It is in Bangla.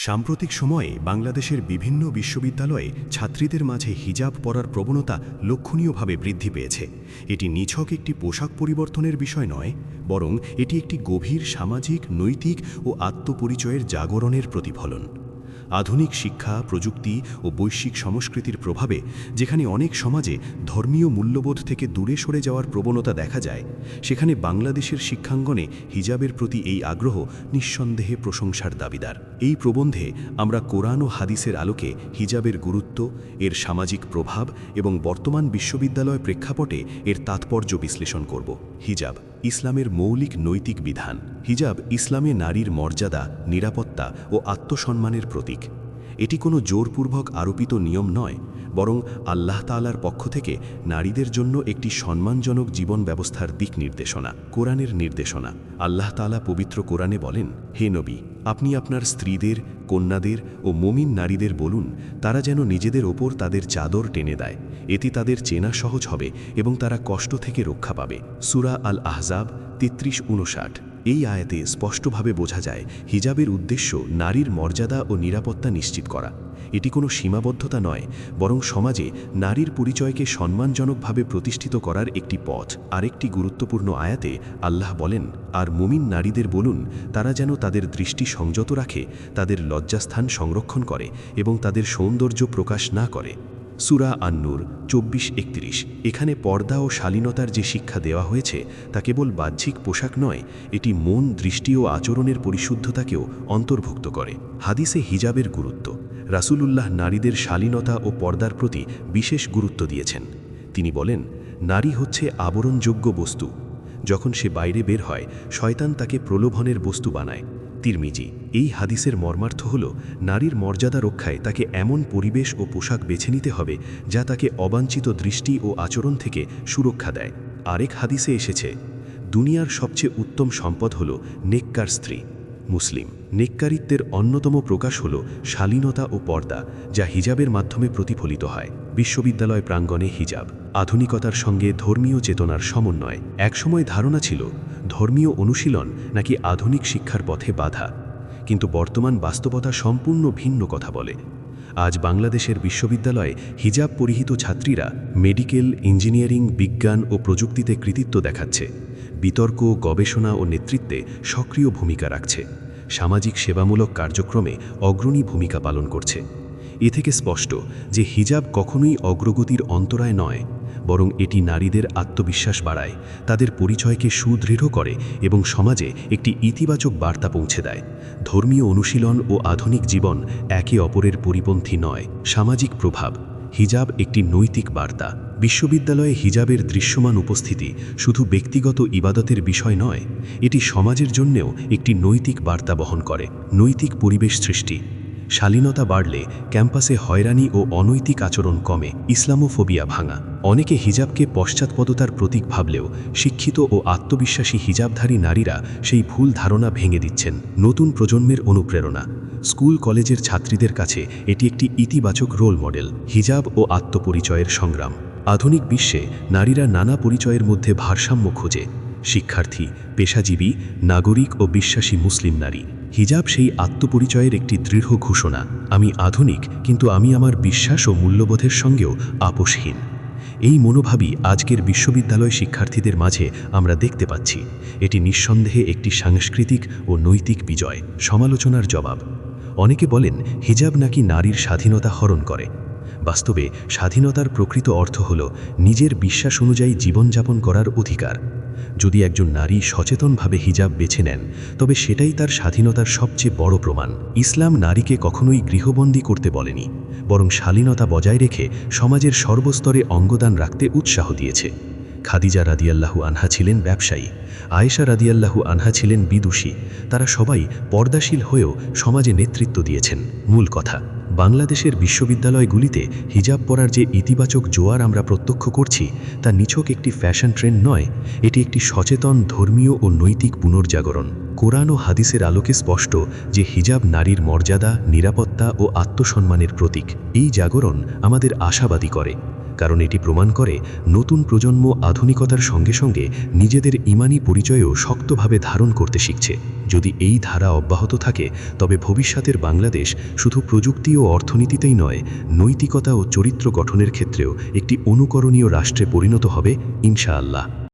সাম্প্রতিক সময়ে বাংলাদেশের বিভিন্ন বিশ্ববিদ্যালয়ে ছাত্রীদের মাঝে হিজাব পরার প্রবণতা লক্ষণীয়ভাবে বৃদ্ধি পেয়েছে। এটি নিছক একটি পোশাক পরিবর্তনের বিষয় নয়, বরং এটি একটি গভীর সামাজিক, নৈতিক ও আত্মপরিচয়ের জাগরণের প্রতিফলন। আধুনিক শিক্ষা, প্রযুক্তি ও বৈশ্বিক সংস্কৃতির প্রভাবে যেখানে অনেক সমাজে ধর্মীয় মূল্যবোধ থেকে দূরে সরে যাওয়ার প্রবণতা দেখা যায়, সেখানে বাংলাদেশের শিক্ষাঙ্গনে হিজাবের প্রতি এই আগ্রহ নিঃসন্দেহে প্রশংসার দাবিদার। এই প্রবন্ধে আমরা কোরআন ও হাদিসের আলোকে হিজাবের গুরুত্ব, এর সামাজিক প্রভাব এবং বর্তমান বিশ্ববিদ্যালয় প্রেক্ষাপটে এর তাৎপর্য বিশ্লেষণ করব। হিজাব ইসলামের মৌলিক নৈতিক বিধান। হিজাব ইসলামে নারীর মর্যাদা, নিরাপত্তা ও আত্মসম্মানের প্রতীক। এটি কোনো জোরপূর্বক আরোপিত নিয়ম নয়, বরং আল্লাহ তাআলার পক্ষ থেকে নারীদের জন্য একটি সম্মানজনক জীবন ব্যবস্থার দিক নির্দেশনা। কোরআনের নির্দেশনা। আল্লাহ তাআলা পবিত্র কোরআনে বলেন, হে নবী, আপনি আপনার স্ত্রীদের, কন্যাদের ও মুমিন নারীদের বলুন তারা যেন নিজেদের ওপর তাদের চাদর টেনে দেয়, এতে তাদের চেনা সহজ হবে এবং তারা কষ্ট থেকে রক্ষা পাবে। সূরা আল আহজাব 33-59। এই আয়াতে স্পষ্টভাবে বোঝা যায় হিজাবের উদ্দেশ্য নারীর মর্যাদা ও নিরাপত্তা নিশ্চিত করা। এটি কোনো সীমাবদ্ধতা নয়, বরং সমাজে নারীর পরিচয়কে সম্মানজনকভাবে প্রতিষ্ঠিত করার একটি পথ। আরেকটি গুরুত্বপূর্ণ আয়াতে আল্লাহ বলেন, আর মুমিন নারীদের বলুন তারা যেন তাদের দৃষ্টি সংযত রাখে, তাদের লজ্জাস্থান সংরক্ষণ করে এবং তাদের সৌন্দর্য প্রকাশ না করে। সূরা আন-নূর 24-31। এখানে পর্দা ও শালীনতার যে শিক্ষা দেওয়া হয়েছে তা কেবল বাহ্যিক পোশাক নয়, এটি মন, দৃষ্টি ও আচরণের পরিশুদ্ধতাকেও অন্তর্ভুক্ত করে। হাদিসে হিজাবের গুরুত্ব। রাসূলুল্লাহ নারীদের শালীনতা ও পর্দার প্রতি বিশেষ গুরুত্ব দিয়েছেন। তিনি বলেন, নারী হচ্ছে আবরণযোগ্য বস্তু। যখন সে বাইরে বের হয়, শয়তান তাকে প্রলোভনের বস্তু বানায়। তিরমিজি। এই হাদিসের মর্মার্থ হল নারীর মর্যাদা রক্ষায় তাকে এমন পরিবেশ ও পোশাক বেছে নিতে হবে যা তাকে অবাঞ্ছিত দৃষ্টি ও আচরণ থেকে সুরক্ষা দেয়। আরেক হাদিসে এসেছে, দুনিয়ার সবচেয়ে উত্তম সম্পদ হল নেককার স্ত্রী। মুসলিম। নেককারিত্বের অন্যতম প্রকাশ হল শালীনতা ও পর্দা, যা হিজাবের মাধ্যমে প্রতিফলিত হয়। বিশ্ববিদ্যালয় প্রাঙ্গণে হিজাব আধুনিকতার সঙ্গে ধর্মীয় চেতনার সমন্বয়। একসময় ধারণা ছিল ধর্মীয় অনুশীলন নাকি আধুনিক শিক্ষার পথে বাধা, কিন্তু বর্তমান বাস্তবতা সম্পূর্ণ ভিন্ন কথা বলে। আজ বাংলাদেশের বিশ্ববিদ্যালয়ে হিজাব পরিহিত ছাত্রীরা মেডিকেল, ইঞ্জিনিয়ারিং, বিজ্ঞান ও প্রযুক্তিতে কৃতিত্ব দেখাচ্ছে, বিতর্ক, গবেষণা ও নেতৃত্বে সক্রিয় ভূমিকা রাখছে, সামাজিক সেবামূলক কার্যক্রমে অগ্রণী ভূমিকা পালন করছে। এ থেকে স্পষ্ট যে হিজাব কখনোই অগ্রগতির অন্তরায় নয়, বরং এটি নারীদের আত্মবিশ্বাস বাড়ায়, তাদের পরিচয়কে সুদৃঢ় করে এবং সমাজে একটি ইতিবাচক বার্তা পৌঁছে দেয়। ধর্মীয় অনুশীলন ও আধুনিক জীবন একে অপরের পরিপন্থী নয়। সামাজিক প্রভাব। হিজাব একটি নৈতিক বার্তা। বিশ্ববিদ্যালয়ে হিজাবের দৃশ্যমান উপস্থিতি শুধু ব্যক্তিগত ইবাদতের বিষয় নয়, এটি সমাজের জন্যেও একটি নৈতিক বার্তা বহন করে। নৈতিক পরিবেশ সৃষ্টি। শালীনতা বাড়লে ক্যাম্পাসে হয়রানি ও অনৈতিক আচরণ কমে। ইসলামোফোবিয়া ভাঙা। অনেকে হিজাবকে পশ্চাৎপদতার প্রতীক ভাবলেও শিক্ষিত ও আত্মবিশ্বাসী হিজাবধারী নারীরা সেই ভুল ধারণা ভেঙে দিচ্ছেন। নতুন প্রজন্মের অনুপ্রেরণা। স্কুল কলেজের ছাত্রীদের কাছে এটি একটি ইতিবাচক রোল মডেল। হিজাব ও আত্মপরিচয়ের সংগ্রাম। আধুনিক বিশ্বে নারীরা নানা পরিচয়ের মধ্যে ভারসাম্য খোঁজে। শিক্ষার্থী, পেশাজীবী, নাগরিক ও বিশ্বাসী মুসলিম নারী। হিজাব সেই আত্মপরিচয়ের একটি দৃঢ় ঘোষণা, আমি আধুনিক, কিন্তু আমি আমার বিশ্বাস ও মূল্যবোধের সঙ্গেও আপোষহীন। এই মনোভাবই আজকের বিশ্ববিদ্যালয় শিক্ষার্থীদের মাঝে আমরা দেখতে পাচ্ছি। এটি নিঃসন্দেহে একটি সাংস্কৃতিক ও নৈতিক বিজয়। সমালোচনার জবাব। অনেকে বলেন হিজাব নাকি নারীর স্বাধীনতা হরণ করে। বাস্তবে স্বাধীনতার প্রকৃত অর্থ হল নিজের বিশ্বাস অনুযায়ী জীবনযাপন করার অধিকার। যদি একজন নারী সচেতনভাবে হিজাব বেছে নেন, তবে সেটাই তার স্বাধীনতার সবচেয়ে বড় প্রমাণ। ইসলাম নারীকে কখনোই গৃহবন্দী করতে বলেনি, বরং শালীনতা বজায় রেখে সমাজের সর্বস্তরে অঙ্গদান রাখতে উৎসাহ দিয়েছে। খাদিজা রাদিয়াল্লাহু আনহা ছিলেন ব্যবসায়ী, আয়েশা রাদিয়াল্লাহু আনহা ছিলেন বিদুষী। তারা সবাই পর্দাশীল হয়েও সমাজে নেতৃত্ব দিয়েছেন। মূল কথা, বাংলাদেশের বিশ্ববিদ্যালয়গুলিতে হিজাব পরার যে ইতিবাচক জোয়ার আমরা প্রত্যক্ষ করছি, তা নিছক একটি ফ্যাশন ট্রেন্ড নয়, এটি একটি সচেতন ধর্মীয় ও নৈতিক পুনর্জাগরণ। কোরআন ও হাদিসের আলোকে স্পষ্ট যে হিজাব নারীর মর্যাদা, নিরাপত্তা ও আত্মসম্মানের প্রতীক। এই জাগরণ আমাদের আশাবাদী করে, কারণ এটি প্রমাণ করে নতুন প্রজন্ম আধুনিকতার সঙ্গে সঙ্গে নিজেদের ঈমানি পরিচয়ও শক্তভাবে ধারণ করতে শিখছে। যদি এই ধারা অব্যাহত থাকে তবে ভবিষ্যতের বাংলাদেশ শুধু প্রযুক্তি ও অর্থনীতিতেই নয়, নৈতিকতা ও চরিত্র গঠনের ক্ষেত্রেও একটি অনুকরণীয় রাষ্ট্রে পরিণত হবে ইনশাআল্লাহ।